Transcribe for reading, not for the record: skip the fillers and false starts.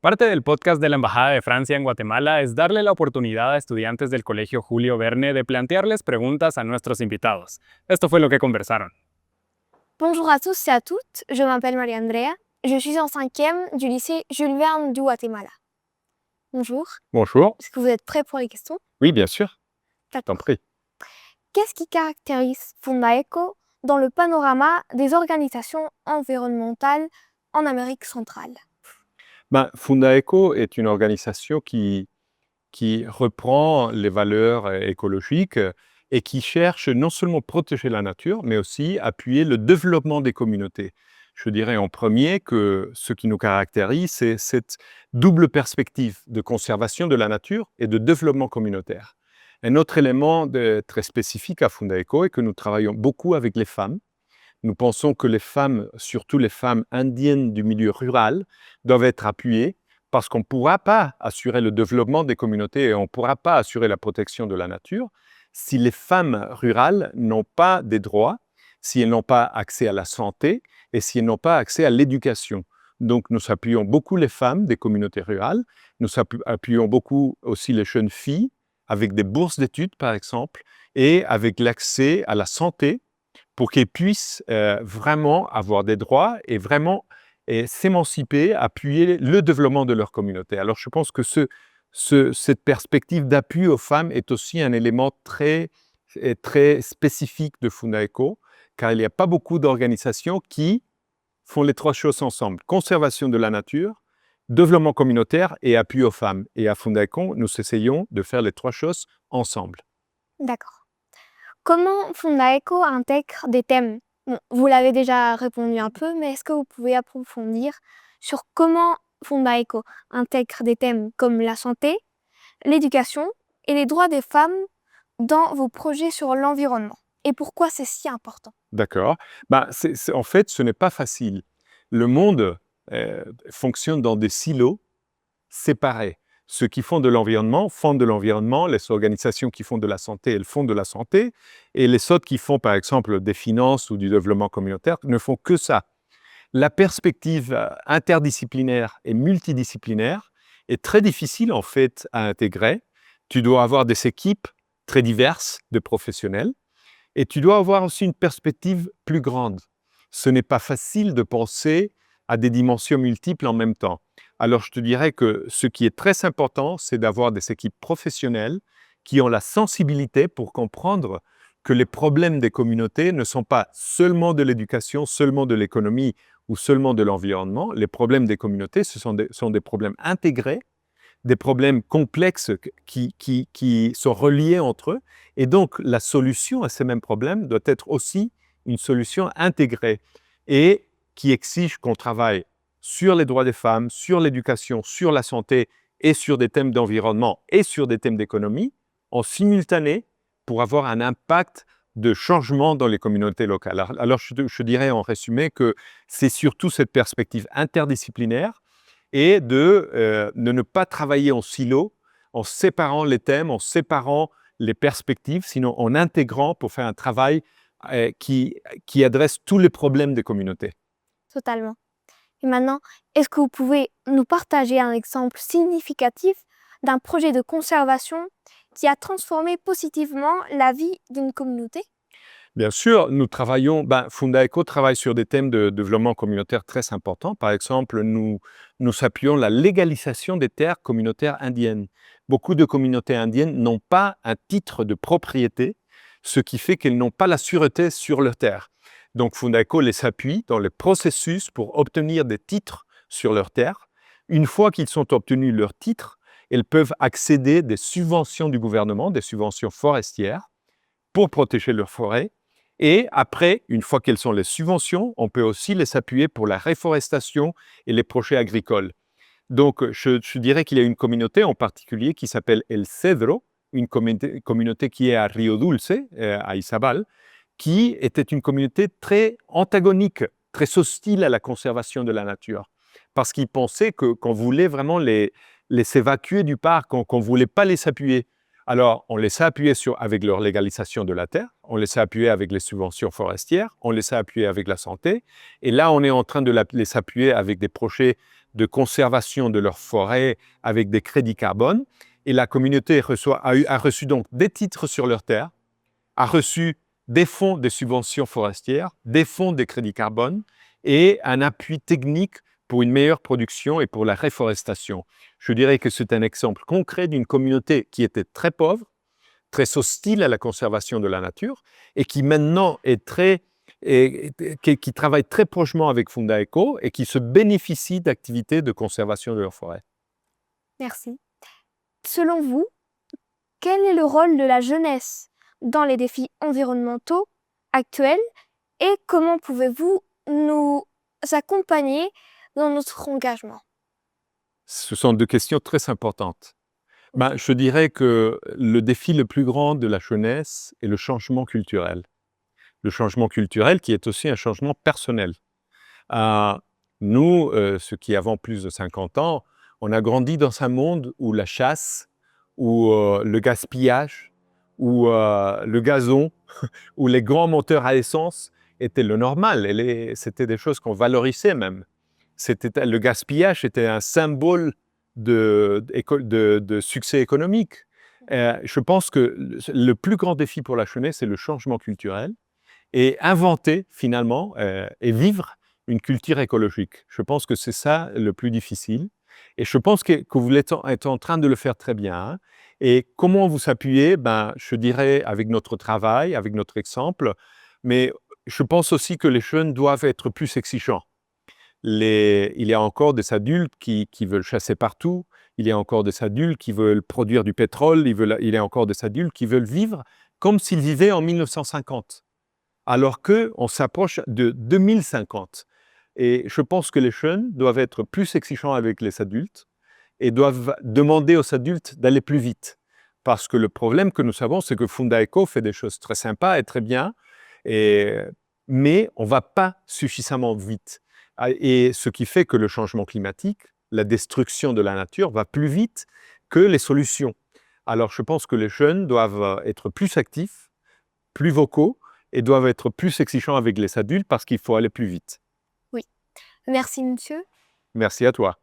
Parte del podcast de la Embajada de Francia en Guatemala es darle la oportunidad a estudiantes del Colegio Julio Verne de plantearles preguntas a nuestros invitados. Esto fue lo que conversaron. Bonjour à tous et à toutes, je m'appelle Maria-Andrea, je suis en 5e du lycée Jules Verne du Guatemala. Bonjour, Bonjour. est-ce que vous êtes prêts pour les questions? Oui, bien sûr. T'en D'accord. prie. Qu'est-ce qui caractérise Fundaeco dans le panorama des organisations environnementales en Amérique centrale? Fundaeco est une organisation qui reprend les valeurs écologiques et qui cherche non seulement protéger la nature, mais aussi appuyer le développement des communautés. Je dirais en premier que ce qui nous caractérise, c'est cette double perspective de conservation de la nature et de développement communautaire. Un autre élément très spécifique à Fundaeco est que nous travaillons beaucoup avec les femmes. Nous pensons que les femmes, surtout les femmes indiennes du milieu rural, doivent être appuyées parce qu'on ne pourra pas assurer le développement des communautés et on ne pourra pas assurer la protection de la nature si les femmes rurales n'ont pas des droits, si elles n'ont pas accès à la santé et si elles n'ont pas accès à l'éducation. Donc nous appuyons beaucoup les femmes des communautés rurales, nous appuyons beaucoup aussi les jeunes filles avec des bourses d'études par exemple et avec l'accès à la santé pour qu'elles puissent vraiment avoir des droits et vraiment s'émanciper, appuyer le développement de leur communauté. Alors je pense que cette perspective d'appui aux femmes est aussi un élément très spécifique de Fundaeco, car il n'y a pas beaucoup d'organisations qui font les trois choses ensemble. Conservation de la nature, développement communautaire et appui aux femmes. Et à Fundaeco, nous essayons de faire les trois choses ensemble. D'accord. Comment Fundaeco intègre des thèmes? Bon, vous l'avez déjà répondu un peu, mais est-ce que vous pouvez approfondir sur comment Fundaeco intègre des thèmes comme la santé, l'éducation et les droits des femmes dans vos projets sur l'environnement? Et pourquoi c'est si important? D'accord. En fait, ce n'est pas facile. Le monde fonctionne dans des silos séparés. Ceux qui font de l'environnement, les organisations qui font de la santé, elles font de la santé, et les autres qui font, par exemple, des finances ou du développement communautaire, ne font que ça. La perspective interdisciplinaire et multidisciplinaire est très difficile, en fait, à intégrer. Tu dois avoir des équipes très diverses de professionnels, et tu dois avoir aussi une perspective plus grande. Ce n'est pas facile de penser à des dimensions multiples en même temps. Alors, je te dirais que ce qui est très important, c'est d'avoir des équipes professionnelles qui ont la sensibilité pour comprendre que les problèmes des communautés ne sont pas seulement de l'éducation, seulement de l'économie ou seulement de l'environnement. Les problèmes des communautés, ce sont des problèmes intégrés, des problèmes complexes qui sont reliés entre eux. Et donc, la solution à ces mêmes problèmes doit être aussi une solution intégrée et qui exige qu'on travaille sur les droits des femmes, sur l'éducation, sur la santé et sur des thèmes d'environnement et sur des thèmes d'économie en simultané pour avoir un impact de changement dans les communautés locales. Alors je dirais en résumé que c'est surtout cette perspective interdisciplinaire et de ne pas travailler en silo, en séparant les thèmes, en séparant les perspectives, sinon en intégrant pour faire un travail qui adresse tous les problèmes des communautés. Totalement. Et maintenant, est-ce que vous pouvez nous partager un exemple significatif d'un projet de conservation qui a transformé positivement la vie d'une communauté? Bien sûr, Fundaeco travaille sur des thèmes de développement communautaire très importants. Par exemple, nous appuyons la légalisation des terres communautaires indiennes. Beaucoup de communautés indiennes n'ont pas un titre de propriété, ce qui fait qu'elles n'ont pas la sûreté sur leurs terres. Donc Fundaeco les appuie dans le processus pour obtenir des titres sur leurs terres. Une fois qu'ils ont obtenu leurs titres, elles peuvent accéder des subventions du gouvernement, des subventions forestières, pour protéger leurs forêts. Et après, une fois qu'elles ont les subventions, on peut aussi les appuyer pour la réforestation et les projets agricoles. Donc, je dirais qu'il y a une communauté en particulier qui s'appelle El Cedro, une communauté qui est à Rio Dulce, à Izabal, qui était une communauté très antagonique, très hostile à la conservation de la nature. Parce qu'ils pensaient qu'on voulait vraiment les évacuer du parc, qu'on ne voulait pas les appuyer. Alors, on les a appuyés avec leur légalisation de la terre, on les a appuyés avec les subventions forestières, on les a appuyés avec la santé, et là, on est en train de les appuyer avec des projets de conservation de leurs forêts avec des crédits carbone. Et la communauté a reçu donc des titres sur leurs terres, a reçu des fonds des subventions forestières, des fonds des crédits carbone et un appui technique pour une meilleure production et pour la réforestation. Je dirais que c'est un exemple concret d'une communauté qui était très pauvre, très hostile à la conservation de la nature et qui maintenant est qui travaille très prochement avec Fundaeco et qui se bénéficie d'activités de conservation de leur forêt. Merci. Selon vous, quel est le rôle de la jeunesse dans les défis environnementaux actuels et comment pouvez-vous nous accompagner dans notre engagement? Ce sont deux questions très importantes. Je dirais que le défi le plus grand de la jeunesse est le changement culturel. Le changement culturel qui est aussi un changement personnel. Nous, ceux qui avons plus de 50 ans, on a grandi dans un monde où la chasse, où le gaspillage, où le gazon, où les grands moteurs à essence étaient le normal. C'était des choses qu'on valorisait même. Le gaspillage était un symbole de succès économique. Je pense que le plus grand défi pour la jeunesse, c'est le changement culturel et inventer finalement et vivre une culture écologique. Je pense que c'est ça le plus difficile. Et je pense que vous êtes en train de le faire très bien. Hein. Et comment vous appuyez? Je dirais avec notre travail, avec notre exemple, mais je pense aussi que les jeunes doivent être plus exigeants. Il y a encore des adultes qui veulent chasser partout, il y a encore des adultes qui veulent produire du pétrole, il y a encore des adultes qui veulent vivre comme s'ils vivaient en 1950, alors qu'on s'approche de 2050. Et je pense que les jeunes doivent être plus exigeants avec les adultes et doivent demander aux adultes d'aller plus vite. Parce que le problème que nous savons, c'est que Fundaeco fait des choses très sympas et très bien, mais on ne va pas suffisamment vite. Et ce qui fait que le changement climatique, la destruction de la nature, va plus vite que les solutions. Alors je pense que les jeunes doivent être plus actifs, plus vocaux, et doivent être plus exigeants avec les adultes parce qu'il faut aller plus vite. Oui. Merci, monsieur. Merci à toi.